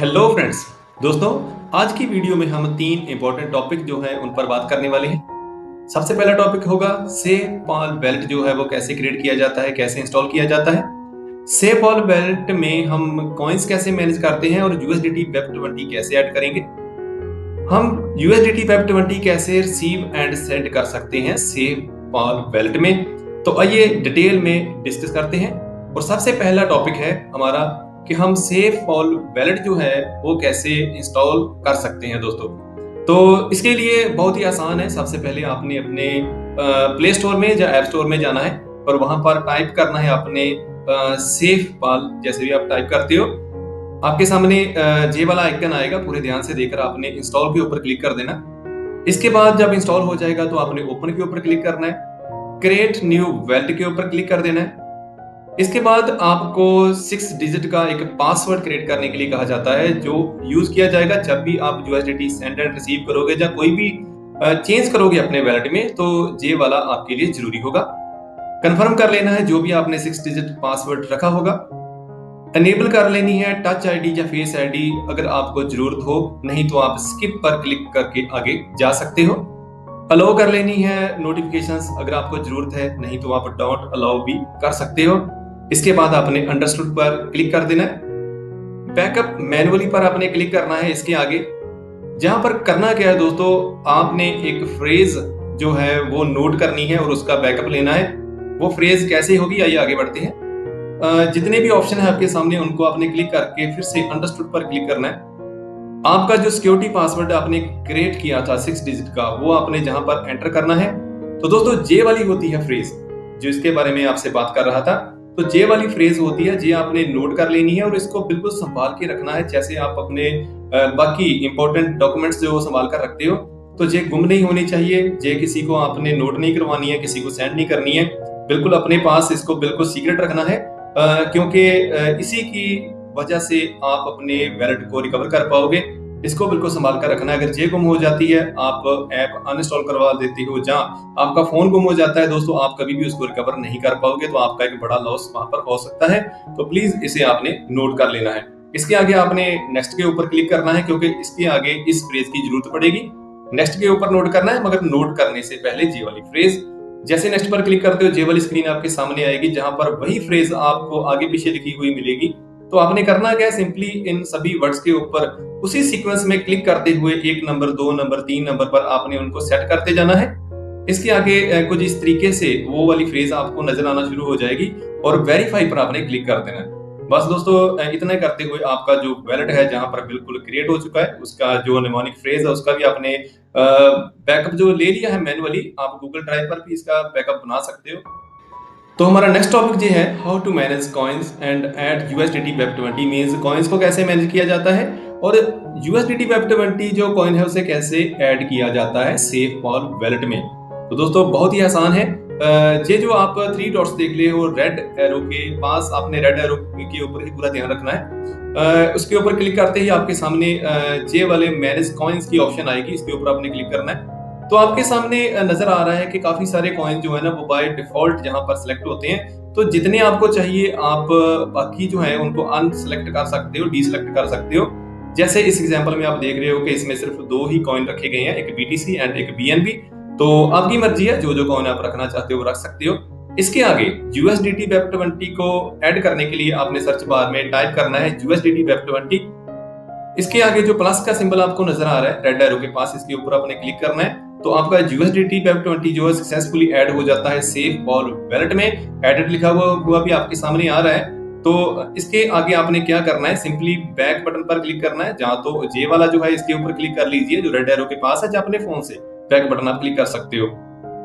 Hello friends. दोस्तों, आज की वीडियो में हम तीन इंपॉर्टेंट टॉपिक जो है उन पर बात करने वाले हैं। सबसे पहला टॉपिक होगा सेफ पॉल वैलेट जो है वो कैसे क्रिएट किया जाता है, कैसे इंस्टॉल किया जाता है। सेफ पॉल वैलेट में हम कॉइन्स कैसे मैनेज करते हैं और यूएसडीटी वेब 20 कैसे ऐड करेंगे। हम यूएसडीटी वेब 20 कैसे रिसीव एंड सेंड कर सकते हैं सेफ पॉल वैलेट में। तो आइए डिटेल में डिस्कस करते हैं। और सबसे पहला टॉपिक है हमारा कि हम सेफ पॉल वैलेट जो है वो कैसे इंस्टॉल कर सकते हैं दोस्तों। तो इसके लिए बहुत ही आसान है। सबसे पहले आपने अपने प्ले स्टोर में या ऐप स्टोर में जाना है और वहां पर टाइप करना है अपने सेफ पॉल। जैसे भी आप टाइप करते हो आपके सामने जे वाला आइकन आएगा। पूरे ध्यान से देखकर आपने इंस्टॉल के ऊपर क्लिक कर देना। इसके बाद जब इंस्टॉल हो जाएगा तो आपने ओपन के ऊपर क्लिक करना है। क्रिएट न्यू वैलेट के ऊपर क्लिक कर देना है। इसके बाद आपको 6 डिजिट का एक पासवर्ड क्रिएट करने के लिए कहा जाता है, जो यूज किया जाएगा जब भी आप यूएसडीटी सेंड एंड रिसीव करोगे या कोई भी चेंज करोगे अपने वैलेट में, तो ये वाला आपके लिए जरूरी होगा। कंफर्म कर लेना है जो भी आपने 6 डिजिट पासवर्ड रखा होगा। एनेबल कर लेनी है टच आईडी या फेस आईडी अगर आपको जरूरत हो, नहीं तो आप स्किप पर क्लिक करके आगे जा सकते हो। अलाउ कर लेनी है नोटिफिकेशंस अगर आपको जरूरत है, नहीं तो आप डोंट अलाउ भी कर सकते हो। इसके बाद आपने अंडरस्टूड पर क्लिक कर देना है। बैकअप मैनुअली पर आपने क्लिक करना है। इसके आगे जहां पर करना क्या है दोस्तों, आपने एक फ्रेज जो है वो नोट करनी है और उसका बैकअप लेना है। वो फ्रेज कैसे होगी, आइए आगे बढ़ते हैं। जितने भी ऑप्शन है आपके सामने उनको आपने क्लिक करके फिर से अंडरस्टूड पर क्लिक करना है। आपका जो सिक्योरिटी पासवर्ड आपने क्रिएट किया था 6 डिजिट का, वो आपने जहां पर एंटर करना है। तो दोस्तों जे वाली होती है फ्रेज जो इसके बारे में आपसे बात कर रहा था। तो जे वाली फ्रेज होती है, जे आपने नोट कर लेनी है और इसको बिल्कुल संभाल के रखना है, जैसे आप अपने बाकी इंपॉर्टेंट डॉक्यूमेंट्स जो संभाल कर रखते हो। तो जे गुम नहीं होनी चाहिए, जे किसी को आपने नोट नहीं करवानी है, किसी को सेंड नहीं करनी है। बिल्कुल अपने पास इसको बिल्कुल सीक्रेट रखना है, क्योंकि इसी की वजह से आप अपने वैलेट को रिकवर कर पाओगे। इसको बिल्कुल संभाल कर रखना है। अगर जे गुम हो जाती है, आप ऐप अनइंस्टॉल करवा देती हो, जहाँ आपका फोन गुम हो जाता है दोस्तों, आप कभी भी उसको रिकवर नहीं कर पाओगे, तो आपका एक बड़ा लॉस वहां पर हो सकता है। तो प्लीज इसे आपने नोट कर लेना है। इसके आगे आपने नेक्स्ट के ऊपर क्लिक करना है, क्योंकि इसके आगे इस फ्रेज की जरूरत पड़ेगी। नेक्स्ट के ऊपर नोट करना है, मगर नोट करने से पहले जे वाली फ्रेज। जैसे नेक्स्ट पर क्लिक करते हो जे वाली स्क्रीन आपके सामने आएगी, जहां पर वही फ्रेज आपको आगे पीछे लिखी हुई मिलेगी। तो आपने करना क्या है, सिंपली इन सभी वर्ड्स के ऊपर उसी सीक्वेंस में क्लिक करते हुए 1 नंबर, 2 नंबर, 3 नंबर पर आपने उनको सेट करते जाना है। इसके आगे कुछ इस तरीके से वो वाली फ्रेज आपको नजर आना शुरू हो जाएगी और वेरीफाई पर आपने क्लिक कर देना है। बस दोस्तों, इतना करते हुए आपका जो वैलेट है जहां पर बिल्कुल क्रिएट हो चुका है, उसका जो निमोनिक फ्रेज है उसका भी आपने बैकअप जो ले लिया है मैनुअली। आप गूगल ड्राइव पर भी इसका बैकअप बना सकते हो। तो हमारा नेक्स्ट टॉपिक ये है how to manage coins and add USDT web 20। Means coins को कैसे मैनेज किया जाता है और यूएसडीटी वेब 20 जो कॉइन है उसे कैसे ऐड किया जाता है सेफ पॉल वैलेट में। तो दोस्तों बहुत ही आसान है। ये जो आप 3 डॉट्स देख ले हो रेड एरो के पास, आपने रेड एरो के ऊपर ही पूरा ध्यान रखना है। उसके ऊपर क्लिक करते ही आपके सामने जे वाले मैनेज कॉइन्स की ऑप्शन आएगी, इसके ऊपर आपने क्लिक करना है। तो आपके सामने नजर आ रहा है कि काफी सारे कॉइन जो है ना वो बाय डिफॉल्ट यहाँ पर सिलेक्ट होते हैं। तो जितने आपको चाहिए आप बाकी जो है उनको अनसेलेक्ट कर सकते हो, डीसेलेक्ट कर सकते हो। जैसे इस एग्जांपल में आप देख रहे हो कि इसमें सिर्फ 2 ही कॉइन रखे गए हैं, एक बीटीसी एंड एक बीएनबी। तो आपकी मर्जी है, जो जो कॉइन आप रखना चाहते हो वो रख सकते हो। इसके आगे यूएसडीटी वेब 20 को ऐड करने के लिए आपने सर्च बार में टाइप करना है यूएसडीटी वेब 20। इसके आगे जो प्लस का सिंबल आपको नजर आ रहा है रेड एरो के पास, इसके ऊपर आपने क्लिक करना है। तो आपका यूएसडीटी वेब 20 जो है सक्सेसफुली ऐड हो जाता है सेफ पॉल वैलेट में। एडेड लिखा हुआ भी आपके सामने आ रहा है। तो इसके आगे आपने क्या करना है, सिंपली बैक बटन पर क्लिक करना है। जहां तो जे वाला जो है इसके ऊपर क्लिक कर लीजिए जो रेड एरो के पास है, जहां अपने फोन से बैक बटन आप क्लिक कर सकते हो।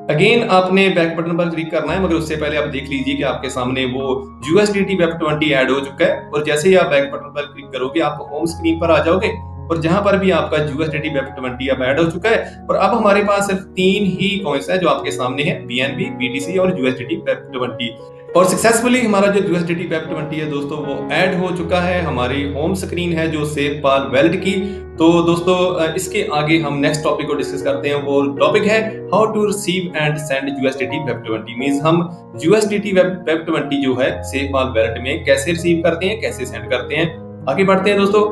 अगेन आपने बैक बटन पर क्लिक करना है, मगर उससे पहले आप देख लीजिए कि आपके सामने वो यूएसडीटी वेब 20 ऐड हो चुका है। और जैसे ही आप बैक बटन पर क्लिक करोगे आप होम स्क्रीन पर आ जाओगे और जहां पर भी आपका यूएसडीटी वेब 20 अब ऐड हो चुका है। और अब हमारे पास सिर्फ 3 ही कॉइन्स है जो आपके सामने है, बीएनबी, बीटीसी और यूएसडीटी वेब 20। और सक्सेसफुली हमारा जो यूएसडीटी वेब 20 है दोस्तों वो ऐड हो चुका है। हमारी होम स्क्रीन है जो सेफ पॉल वैलेट की। तो दोस्तों इसके आगे हम नेक्स्ट टॉपिक को डिस्कस करते हैं। वो टॉपिक है how to receive and send USDT web 20। Means हम यूएसडीटी वेब 20 जो है सेफ पॉल वैलेट में कैसे रिसीव करते हैं, कैसे सेंड करते हैं। आगे बढ़ते हैं दोस्तों।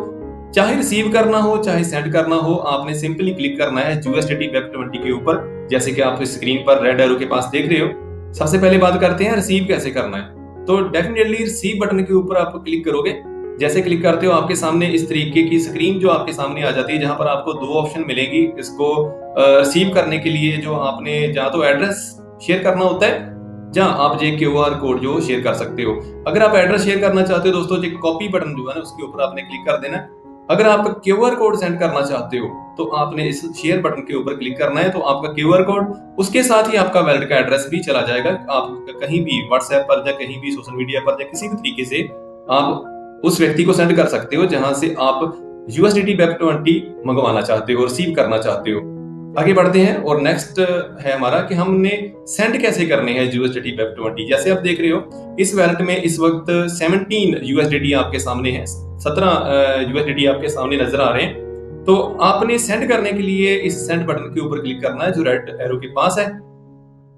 चाहे रिसीव करना हो चाहे सेंड करना हो, आपने सिंपली क्लिक करना है USDT Web20 के ऊपर, जैसे कि आप स्क्रीन पर रेड एरो के पास देख रहे हो। सबसे पहले बात करते हैं रिसीव कैसे करना है। तो डेफिनेटली रिसीव बटन के ऊपर आप क्लिक करोगे। जैसे क्लिक करते हो आपके सामने इस तरीके की स्क्रीन जो आपके सामने आ जाती है, जहां पर आपको दो ऑप्शन मिलेंगी इसको रिसीव करने के लिए। जो आपने जहां तो एड्रेस शेयर करना होता है, जहां आप जो QR कोड जो शेयर कर सकते हो। अगर आप एड्रेस शेयर करना चाहते हो दोस्तों, जो कॉपी बटन जो है ना उसके ऊपर आपने क्लिक कर देना है। अगर आप QR कोड सेंड करना चाहते हो तो आपने इस शेयर बटन के ऊपर क्लिक करना है, तो आपका QR कोड उसके साथ ही आपका वैलेट का एड्रेस भी चला जाएगा। आप कहीं भी व्हाट्सएप पर या कहीं भी सोशल मीडिया पर या किसी भी तरीके से आप उस व्यक्ति को सेंड कर सकते हो जहां से आप USDT Web20 मंगवाना चाहते हो, रिसीव करना चाहते हो। आगे बढ़ते हैं और नेक्स्ट है हमारा कि हमने सेंड कैसे करने हैं USDT Web20। जैसे आप देख रहे हो इस वैलेट में इस वक्त 17 USDT आपके सामने है, 17 USDT आपके सामने नजर आ रहे हैं। तो आपने सेंड करने के लिए इस सेंड बटन के ऊपर क्लिक करना है जो रेड एरो के पास है।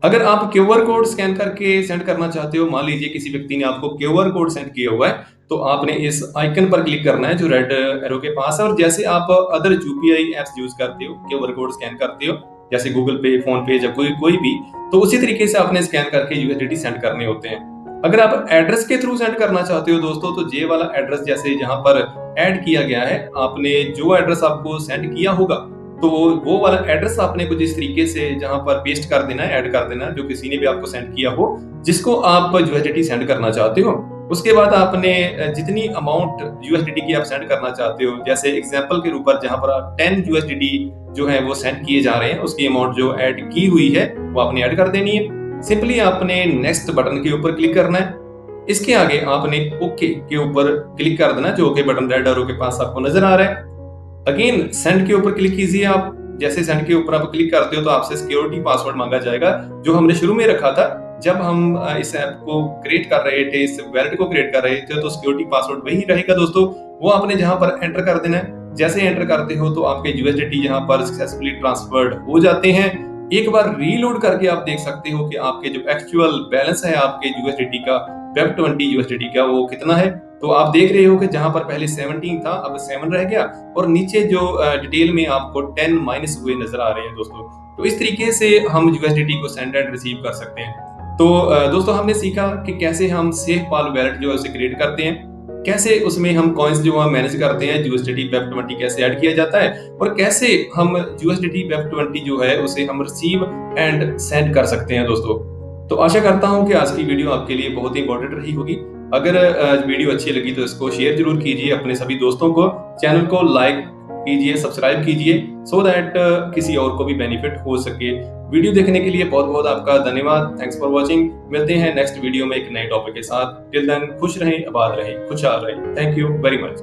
अगर आप QR कोड स्कैन करके सेंड करना चाहते हो, मान लीजिए किसी व्यक्ति ने आपको QR कोड सेंड किया हुआ है, तो आपने इस आइकन पर क्लिक करना है जो रेड एरो के पास है। और जैसे आप अदर UPI एप्स यूज करते हो, QR कोड स्कैन करते हो, जैसे गूगल पे, फोन पे या कोई भी, तो उसी तरीके से आपने स्कैन करके USDT सेंड करने होते हैं। अगर आप एड्रेस के थ्रू सेंड करना चाहते हो दोस्तों, तो ये वाला एड्रेस जैसे जहां पर ऐड किया गया है, आपने जो एड्रेस आपको सेंड किया होगा तो वो वाला एड्रेस आपने कुछ इस तरीके से जहां पर पेस्ट कर देना है, ऐड कर देना है, जो किसी ने भी आपको सेंड किया हो जिसको आप USDT सेंड करना चाहते हो। उसके बाद आपने जितनी अमाउंट USDT की आप सेंड करना चाहते हो, जैसे एग्जांपल के ऊपर जहां पर आप 10 USDT जो है वो सेंड किए जा रहे हैं, उसकी अमाउंट जो ऐड की हुई है वो आपने ऐड कर देनी है। सिंपली आपने नेक्स्ट बटन के ऊपर क्लिक करना है। इसके आगे आपने ओके के ऊपर क्लिक कर देना, जो ओके बटन रेड एरो के पास आपको नजर आ रहा है। अगेन सेंड के ऊपर क्लिक कीजिए आप। जैसे सेंड के ऊपर आप क्लिक करते हो तो आपसे सिक्योरिटी पासवर्ड मांगा जाएगा, जो हमने शुरू में रखा था जब हम इस ऐप को क्रिएट कर रहे थे, इस वैलेट को क्रिएट कर रहे थे। तो सिक्योरिटी पासवर्ड वही रहेगा दोस्तों, वो आपने जहां पर एंटर कर देना है। जैसे एंटर करते हो तो आपके USDT जहां पर सक्सेसफुली ट्रांसफर्ड हो जाते हैं। एक बार रीलोड करके आप देख सकते हो कि आपके जो एक्चुअल बैलेंस है आपके USDT का, Web20 USDT का, वो कितना है। तो आप देख रहे हो कि जहां पर पहले 17 था अब 7 रह गया, और नीचे जो डिटेल में आपको 10 माइनस हुए नजर आ रहे हैं दोस्तों। तो इस तरीके से हम USDT को सेंड एंड रिसीव कर सकते हैं। तो दोस्तों हमने सीखा कि कैसे हम SafePal वैलेट जो है उसे क्रिएट करते हैं, कैसे उसमें हम कॉइन्स जो है मैनेज करते हैं, USDT Web20 कैसे ऐड किया जाता है, और कैसे हम USDT Web20 जो है उसे हम रिसीव एंड सेंड कर सकते हैं दोस्तों। तो आशा करता हूं कि आज की वीडियो आपके लिए बहुत ही इंपॉर्टेंट रही होगी। अगर वीडियो अच्छी लगी तो इसको शेयर जरूर कीजिए अपने सभी दोस्तों को, चैनल को लाइक कीजिए, सब्सक्राइब कीजिए, सो दैट किसी और को भी बेनिफिट हो सके। वीडियो देखने के लिए बहुत बहुत आपका धन्यवाद। Thanks for watching. मिलते हैं नेक्स्ट वीडियो में एक नए टॉपिक के साथ। टिल देन खुश रहें, आबाद रहें, खुशहाल रहें। Thank you very much.